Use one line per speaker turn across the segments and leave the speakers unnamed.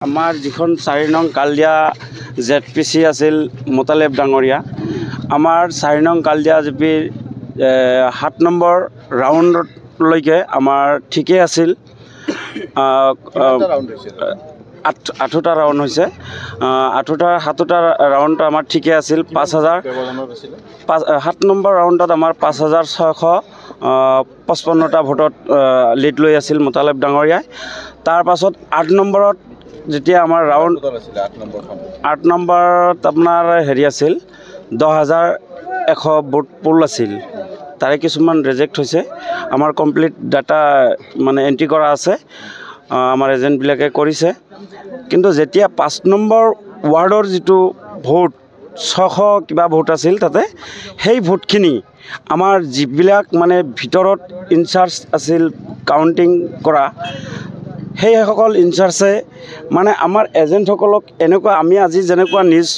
আমাৰ যিখন 4 নং কালদিয়া ZPC আছিল মোতালেব ডাঙৰীয়া আমাৰ 4 নং কালদিয়া জিপিৰ 7 নম্বৰ ৰাউণ্ডলৈকে আমাৰ ঠিকই আছিল 8টা ৰাউণ্ড হৈছে 7টা ৰাউণ্ড আমাৰ ঠিকই আছিল 5000 7 নম্বৰ ৰাউণ্ডত আমাৰ 5655টা ভোটত লিড লৈ আছিল মোতালেব ডাঙৰীয়া তাৰ পাছত 8 নম্বৰত যেতিয়া আমাৰ ৰাউণ্ড 8 নম্বৰত আপোনাৰ হেৰি আছিল 10100 ভোট পোল আছিল তাৰে কিছুমান ৰিজেক্ট হৈছে আমাৰ কমপ্লিট ডাটা মানে এন্ট্ৰি কৰা আছে আমাৰ এজেন্ট বিলাকে কৰিছে কিন্তু যেতিয়া 5 নম্বৰ ওয়াৰ্ডৰ যেটো ভোট 600 কিবা ভোট আছিল তাতে সেই ভোটখিনি আমাৰ যিবিলাক মানে ভিতৰত ইনচাৰ্জ আছিল কাউন্টিং কৰা সেই সকল ইনচাৰ্জে মানে আমাৰ এজেন্ট সকলক এনেকুৱা আমি আজি যেনেকুৱা নিউজ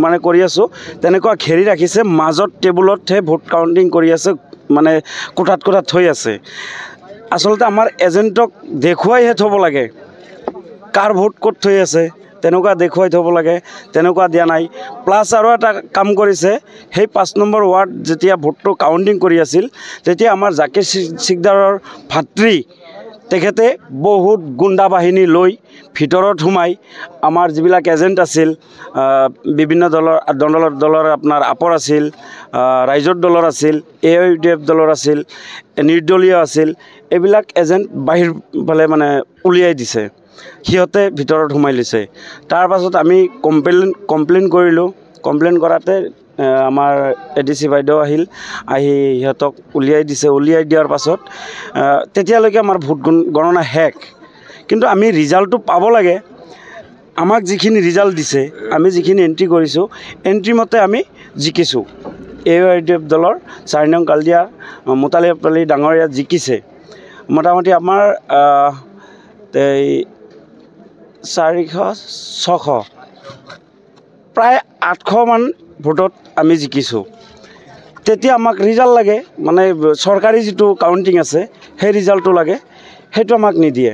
মানে কৰি আছো তেনেকুৱা ঘেৰি ৰাখিছে মাজত টেবুলত হে ভোট কাউন্টিং কৰি আছে মানে কোঠাত থৈ আছে আসলতে আমাৰ এজেন্টক দেখুৱাই হে থব লাগে কাৰ ভোট ক'ত থৈ আছে তেনেকুৱা দেখুৱাই থব লাগে তেনেকুৱা দিয়া নাই প্লাস আৰু এটা কাম কৰিছে সেই 5 নম্বৰ ওয়াৰ্ড যেতিয়া ভোটটো কাউন্টিং কৰি আছিল তেতিয়া আমাৰ জাকিৰ সিকদাৰৰ ভাতৃ তেখেতে বহুত গুণ্ডা বাহিনী লৈ ভিতৰত হুমাই আমাৰ যিবিলাক এজেন্ট আছিল বিভিন্ন দলৰ আপোনাৰ আপৰ আছিল ৰাইজৰ দলৰ আছিল AIUDF দলৰ আছিল নিৰ্দলীয় আছিল এইবিলাক এজেন্ট বাহিৰ ফালে মানে উলিয়াই দিছে হিয়তে ভিতৰত হুমাই লৈছে তাৰ পাছত আমি কমপ্লেইন কৰিলো কমপ্লেইন কৰাতে আমাৰ ADC বাইদেউ আহিল আহি হিয়তক উলিয়াই দিয়াৰ পাছত তেতিয়ালৈকে আমাৰ ভোট গণনা হেক কিন্তু আমি ৰিজাল্টটো পাব লাগে আমাক যিখিনি ৰিজাল্ট দিছে আমি যিখিনি এন্ট্ৰি কৰিছো এন্ট্ৰি মতে আমি জিকিছো AIUDF দলৰ 4 নং কালদিয়া মোতালেব ডাঙৰীয়া জিকিছে মোটামুটি আমাৰ 400-600 প্ৰায় 800 মান ভোটত আমি জিকিছো তেতিয়া আমাক ৰিজাল্ট লাগে মানে সৰকাৰি যেটো কাউন্টিং আছে সেই ৰিজাল্টটো লাগে হেতু আমাক নিদিয়ে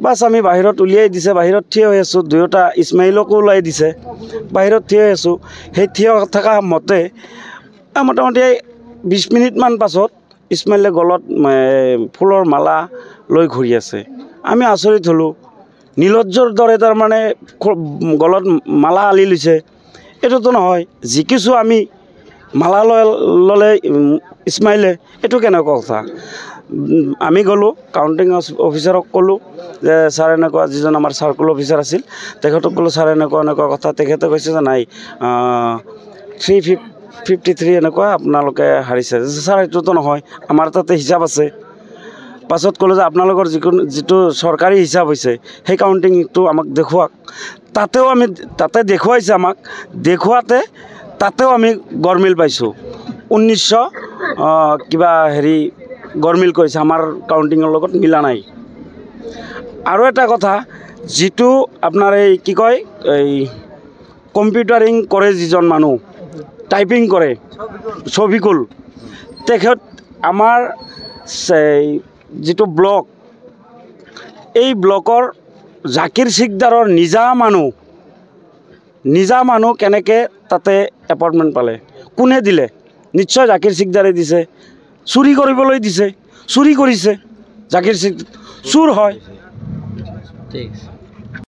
বাস আমি বাহিৰত উলিয়াই দিছে বাহিৰত থিয় হৈ আছো দুয়োটা ইসমাইলকো উলাই দিছে বাহিৰত থিয় হৈ আছো সেই থিয় থকা মতে মোটামুটি 20 মিনিট মান পাছত ইসমাইলে গলত ফুলৰ মালা লৈ ঘূৰি আছে আমি আচৰিত হলো নীলজ্জৰ দৰে তাৰ মানে গলত মালা আলি লৈছে এটোতো নহয় জিকিছো আমি মালা ললে ইসমাইলে এটো কেনেকুৱা কথা আমি গলো কাউন্টিং অফিচাৰক কলো যে স্যাৰ এনেকুৱা যিজন আমাৰ সাৰ্কুল অফিচাৰ আছিল তেখেতক কলো স্যাৰ এনেকুৱা কথা তেখেতে কৈছে যে নাই 353 এনেকুৱা আপোনালোকে হাৰিছে স্যাৰ এটোতো নহয় আমাৰ তাতে হিচাপ আছে পাছত কলো যে আপোনালোকৰ যেটো সৰকাৰি হিচাপ হৈছে সেই কাউন্টিংটো আমাক দেখুৱাক তাতেও আমি তাতে দেখুৱাইছে আমাক দেখুৱাতে তাতেও আমি গৰমিল পাইছো 1900 কিবা হেৰি গৰমিল কৈছে আমাৰ কাউন্টিংৰ লগত মিলা নাই আৰু এটা কথা যেটো আপোনাৰ এই কি কয় এই কম্পিউটাৰিং কৰে যিজন মানুহ টাইপিং কৰে ছবিকুল তেখেত আমাৰ যেটো ব্লক এই ব্লকৰ জাকিৰ সিকদাৰৰ নিজা মানুহ কেনেকে তাতে এপইন্টমেন্ট পালে কোনে দিলে নিশ্চয় জাকিৰ সিকদাৰে দিছে চুৰি কৰিবলৈ দিছে চুৰি কৰিছে জাকিৰ সিকদাৰ চুৰ হয় ঠিক